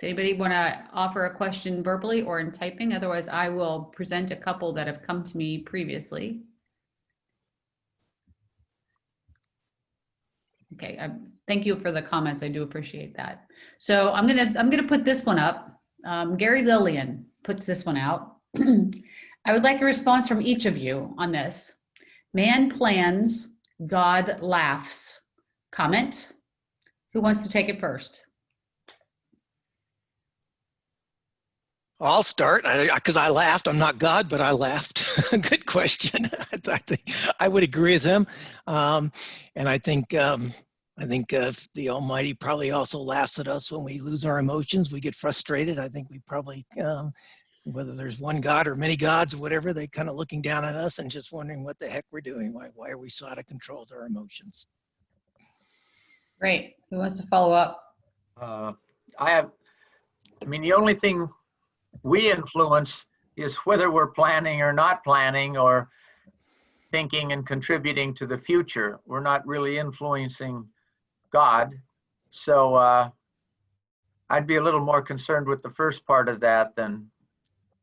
anybody want to offer a question verbally or in typing? Otherwise, I will present a couple that have come to me previously. Okay, thank you for the comments. I do appreciate that. So I'm gonna put this one up. Gary Lillian puts this one out. I would like a response from each of you on this. Man plans, God laughs. Comment. Who wants to take it first? I'll start because I laughed. I'm not God, but I laughed. Good question. I think I would agree with him, and I think the Almighty probably also laughs at us when we lose our emotions. We get frustrated. I think we probably, whether there's one God or many gods, or whatever, they kind of looking down at us and just wondering what the heck we're doing. Why are we so out of control with our emotions? Great. Who wants to follow up? I mean, the only thing we influence is whether we're planning or not planning or thinking and contributing to the future. We're not really influencing God. So I'd be a little more concerned with the first part of that than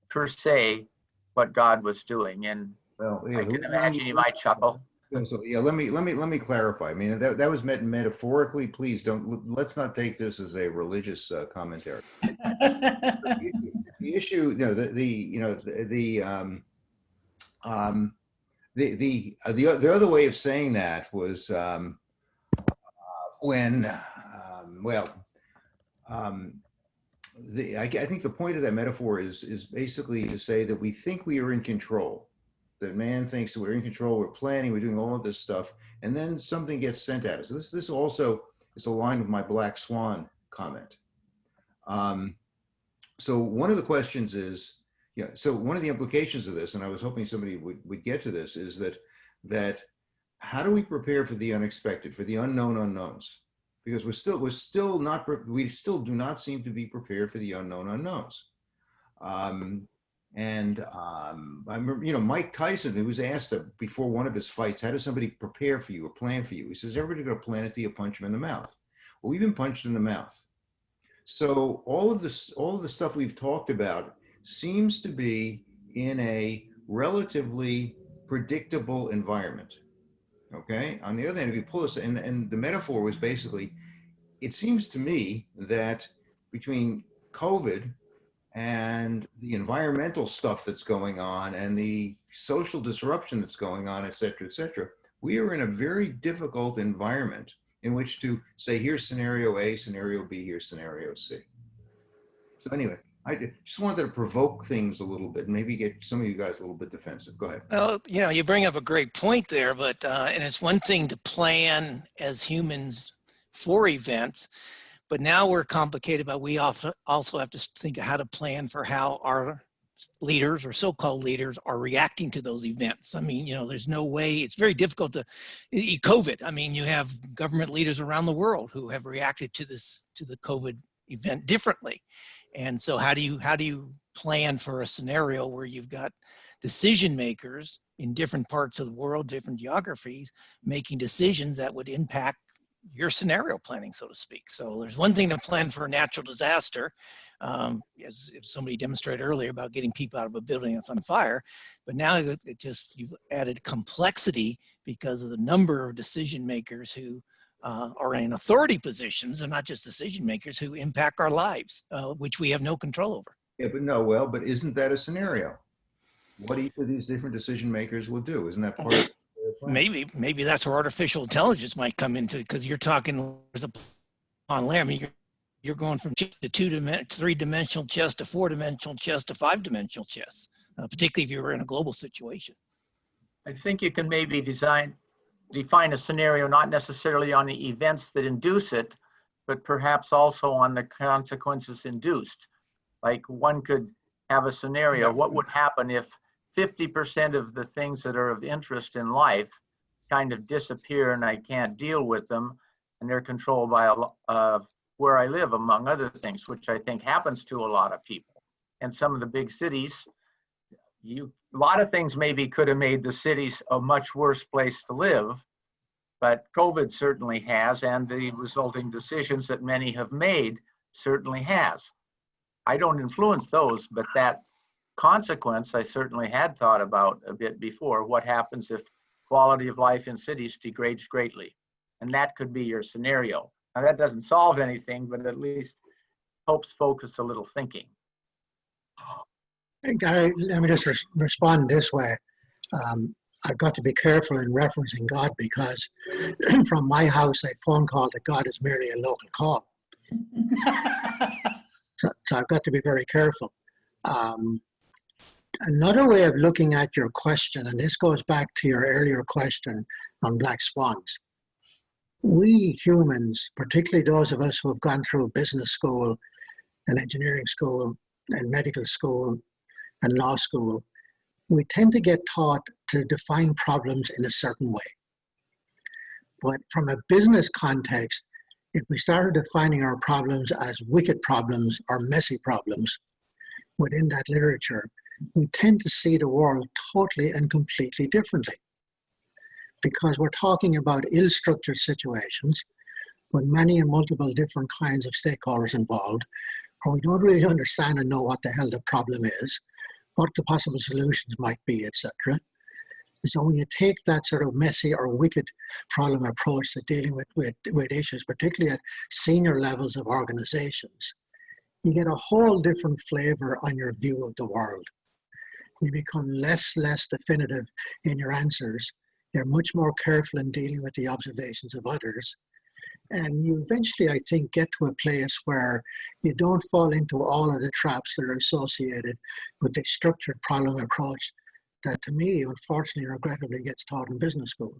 per se what God was doing. And well, yeah, I can imagine you might chuckle. So yeah, let me clarify. I mean, that was meant metaphorically. Please let's not take this as a religious commentary. The issue, the other way of saying that was when I think the point of that metaphor is basically to say that we think we are in control. That man thinks that we're in control, we're planning, we're doing all of this stuff, and then something gets sent at us. This also is aligned with my black swan comment. So one of the questions is, so one of the implications of this, and I was hoping somebody would get to this, is that how do we prepare for the unexpected, for the unknown unknowns? Because we still do not seem to be prepared for the unknown unknowns. I remember, Mike Tyson, who was asked before one of his fights, how does somebody prepare for you or plan for you? He says, everybody's going to plan it till you punch him in the mouth. Well, we've been punched in the mouth. So all of the stuff we've talked about seems to be in a relatively predictable environment. Okay. On the other hand, if you pull this, and the metaphor was basically, it seems to me that between COVID and the environmental stuff that's going on and the social disruption that's going on, et cetera, we are in a very difficult environment in which to say, here's scenario A, scenario B, here's scenario C. So anyway, I just wanted to provoke things a little bit, and maybe get some of you guys a little bit defensive. Go ahead. Well, you bring up a great point there, but and it's one thing to plan as humans for events, but now we're complicated, but we also have to think of how to plan for how our leaders or so-called leaders are reacting to those events. I mean, there's no way, it's very difficult to, COVID, I mean, you have government leaders around the world who have reacted to the COVID event differently. And so how do you plan for a scenario where you've got decision makers in different parts of the world, different geographies, making decisions that would impact your scenario planning, so to speak. So there's one thing to plan for a natural disaster, as somebody demonstrated earlier about getting people out of a building that's on fire, but now you've added complexity because of the number of decision makers who are in authority positions, and not just decision makers, who impact our lives, which we have no control over. Yeah, but isn't that a scenario? What each of these different decision makers will do, isn't that part of Maybe that's where artificial intelligence might come into, because you're talking on land. I mean, you're going from chess to three-dimensional chess to four-dimensional chess to five-dimensional chess, particularly if you're in a global situation. I think you can maybe define a scenario not necessarily on the events that induce it, but perhaps also on the consequences induced. Like one could have a scenario, what would happen if 50% of the things that are of interest in life kind of disappear and I can't deal with them, and they're controlled by where I live, among other things, which I think happens to a lot of people. And some of the big cities, a lot of things maybe could have made the cities a much worse place to live, but COVID certainly has, and the resulting decisions that many have made certainly has. I don't influence those, but that consequence I certainly had thought about a bit before. What happens if quality of life in cities degrades greatly? And that could be your scenario. Now that doesn't solve anything, but at least helps focus a little thinking. Hey, Gary, let me just respond this way. I've got to be careful in referencing God because from my house, a phone call to God is merely a local call. So I've got to be very careful. Another way of looking at your question, and this goes back to your earlier question on black swans. We humans, particularly those of us who have gone through business school and engineering school and medical school and law school, we tend to get taught to define problems in a certain way. But from a business context, if we started defining our problems as wicked problems or messy problems within that literature, we tend to see the world totally and completely differently. Because we're talking about ill-structured situations with many and multiple different kinds of stakeholders involved, or we don't really understand and know what the hell the problem is, what the possible solutions might be, etc. So when you take that sort of messy or wicked problem approach to dealing with issues, particularly at senior levels of organizations, you get a whole different flavor on your view of the world. You become less definitive in your answers. You're much more careful in dealing with the observations of others. And you eventually, I think, get to a place where you don't fall into all of the traps that are associated with the structured problem approach that, to me, unfortunately, regrettably, gets taught in business schools.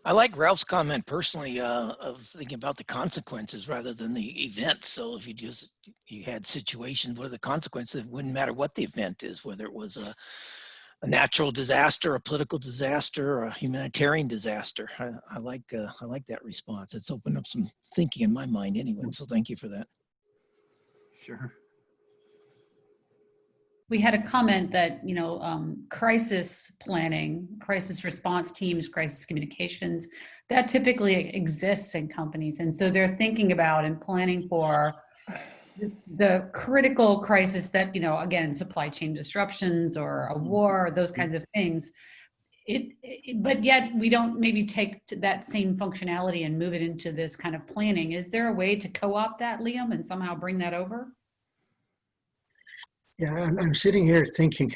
I like Ralph's comment personally of thinking about the consequences rather than the events. So if you had situations, what are the consequences? It wouldn't matter what the event is, whether it was a natural disaster, a political disaster, or a humanitarian disaster. I like that response. It's opened up some thinking in my mind anyway. So thank you for that. Sure. We had a comment that, crisis planning, crisis response teams, crisis communications, that typically exists in companies. And so they're thinking about and planning for the critical crisis that, again, supply chain disruptions or a war, those kinds of things. But yet we don't maybe take that same functionality and move it into this kind of planning. Is there a way to co-opt that, Liam, and somehow bring that over? Yeah, I'm sitting here thinking,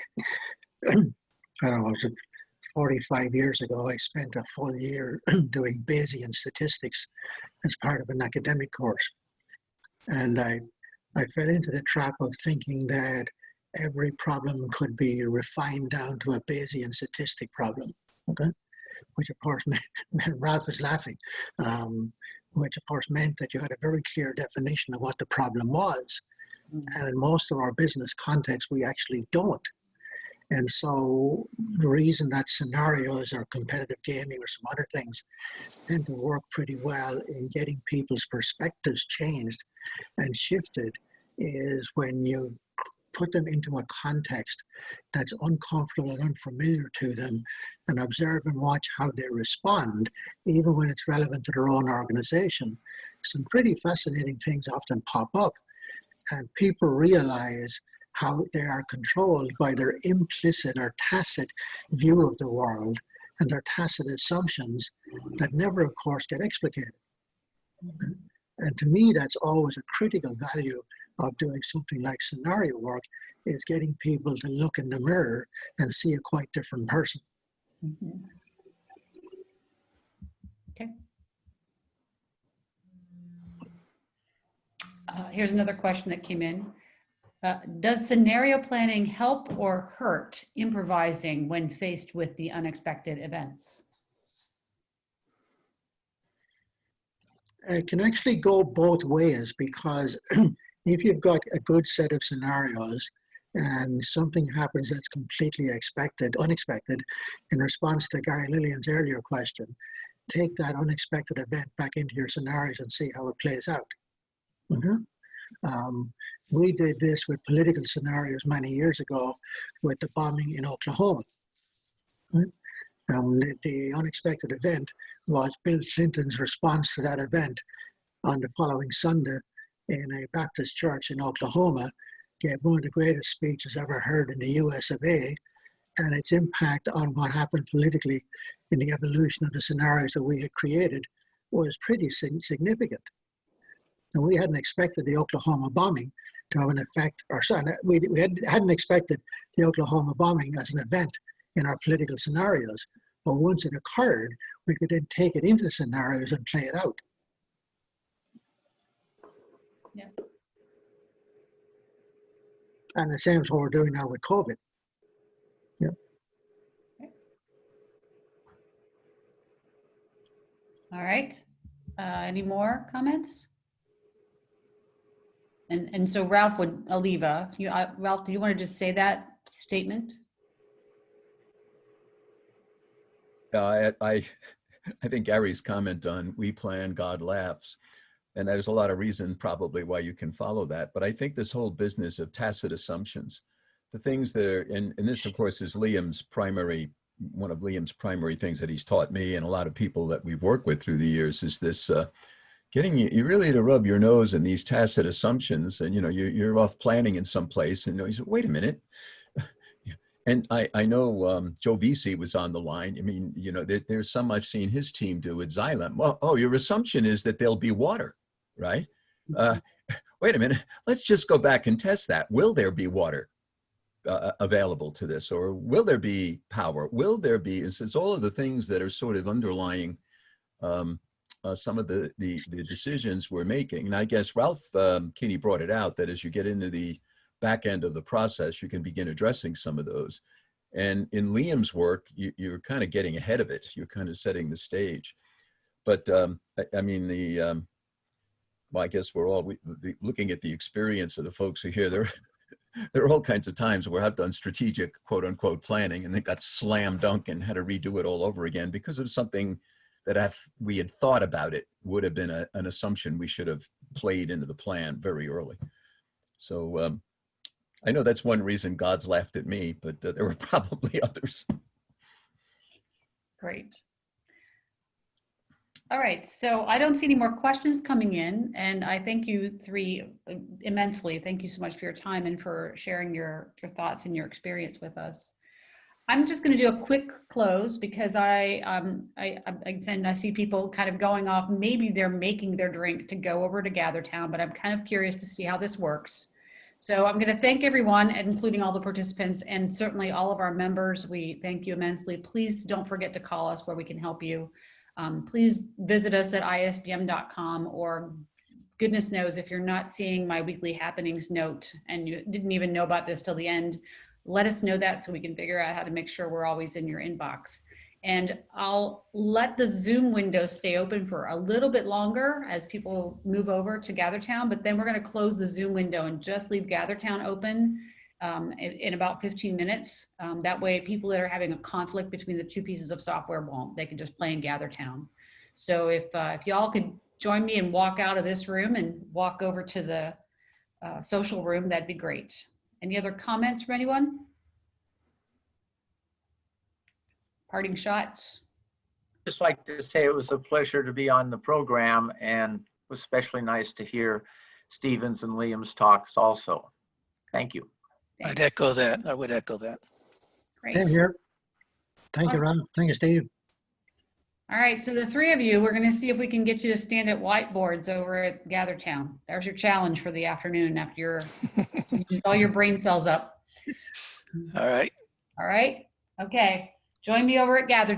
I don't know, was it 45 years ago, I spent a full year doing Bayesian statistics as part of an academic course. And I fell into the trap of thinking that every problem could be refined down to a Bayesian statistic problem, okay? Which of course meant Ralph is laughing, which of course meant that you had a very clear definition of what the problem was. And in most of our business contexts, we actually don't. And so the reason that scenarios or competitive gaming or some other things tend to work pretty well in getting people's perspectives changed and shifted is when you put them into a context that's uncomfortable and unfamiliar to them and observe and watch how they respond, even when it's relevant to their own organization. Some pretty fascinating things often pop up. And people realize how they are controlled by their implicit or tacit view of the world and their tacit assumptions that never, of course, get explicated. And to me, that's always a critical value of doing something like scenario work, is getting people to look in the mirror and see a quite different person. Mm-hmm. Okay. Here's another question that came in. Does scenario planning help or hurt improvising when faced with the unexpected events? It can actually go both ways, because if you've got a good set of scenarios and something happens that's completely unexpected, in response to Gary Lillian's earlier question, take that unexpected event back into your scenarios and see how it plays out. We did this with political scenarios many years ago with the bombing in Oklahoma. The unexpected event was Bill Clinton's response to that event on the following Sunday in a Baptist church in Oklahoma. Gave one of the greatest speeches ever heard in the US of A, and its impact on what happened politically in the evolution of the scenarios that we had created was pretty significant. And we hadn't expected the Oklahoma bombing to have an effect, or sorry, we hadn't expected the Oklahoma bombing as an event in our political scenarios. But once it occurred, we could then take it into the scenarios and play it out. Yeah. And the same is what we're doing now with COVID. Yeah. All right. Any more comments? And so Ralph would, Aliva, Ralph, do you want to just say that statement? I think Gary's comment on "we plan, God laughs," and there's a lot of reason probably why you can follow that. But I think this whole business of tacit assumptions, the things that are, and this of course is one of Liam's primary things that he's taught me and a lot of people that we've worked with through the years, is this getting you really to rub your nose in these tacit assumptions. And you're off planning in some place, and you say, wait a minute. And I know Joe Vesey was on the line. I mean, there's some I've seen his team do with Xylem. Well, your assumption is that there'll be water, right? Wait a minute, let's just go back and test that. Will there be water available to this? Or will there be power? Will there be, it's all of the things that are sort of underlying some of the decisions we're making. And I guess Ralph Kinney brought it out that as you get into the back end of the process, you can begin addressing some of those. And in Liam's work, you're kind of getting ahead of it. You're kind of setting the stage. But I mean, well, I guess we're all looking at the experience of the folks who are here. There are all kinds of times where I've done strategic, quote unquote, planning, and then got slam dunk and had to redo it all over again because of something that if we had thought about it would have been an assumption we should have played into the plan very early. So I know that's one reason God's laughed at me, but there were probably others. Great. All right, so I don't see any more questions coming in, and I thank you three immensely. Thank you so much for your time and for sharing your thoughts and your experience with us. I'm just going to do a quick close because I see people kind of going off. Maybe they're making their drink to go over to GatherTown, but I'm kind of curious to see how this works. So I'm going to thank everyone, including all the participants and certainly all of our members. We thank you immensely. Please don't forget to call us where we can help you. Please visit us at isbm.com, or goodness knows if you're not seeing my weekly happenings note and you didn't even know about this till the end, let us know that so we can figure out how to make sure we're always in your inbox. And I'll let the Zoom window stay open for a little bit longer as people move over to GatherTown, but then we're going to close the Zoom window and just leave GatherTown open in about 15 minutes. That way people that are having a conflict between the two pieces of software won't. They can just play in GatherTown. So if y'all could join me and walk out of this room and walk over to the social room, that'd be great. Any other comments from anyone? Parting shots? Just like to say it was a pleasure to be on the program, and it was especially nice to hear Stephen's and Liam's talks also. Thank you. I'd echo that. I would echo that. Great. Same here. Thank you, Ron. Thank you, Steve. All right, so the three of you, we're going to see if we can get you to stand at whiteboards over at GatherTown. There's your challenge for the afternoon after you use all your brain cells up. All right. All right. Okay. Join me over at GatherTown.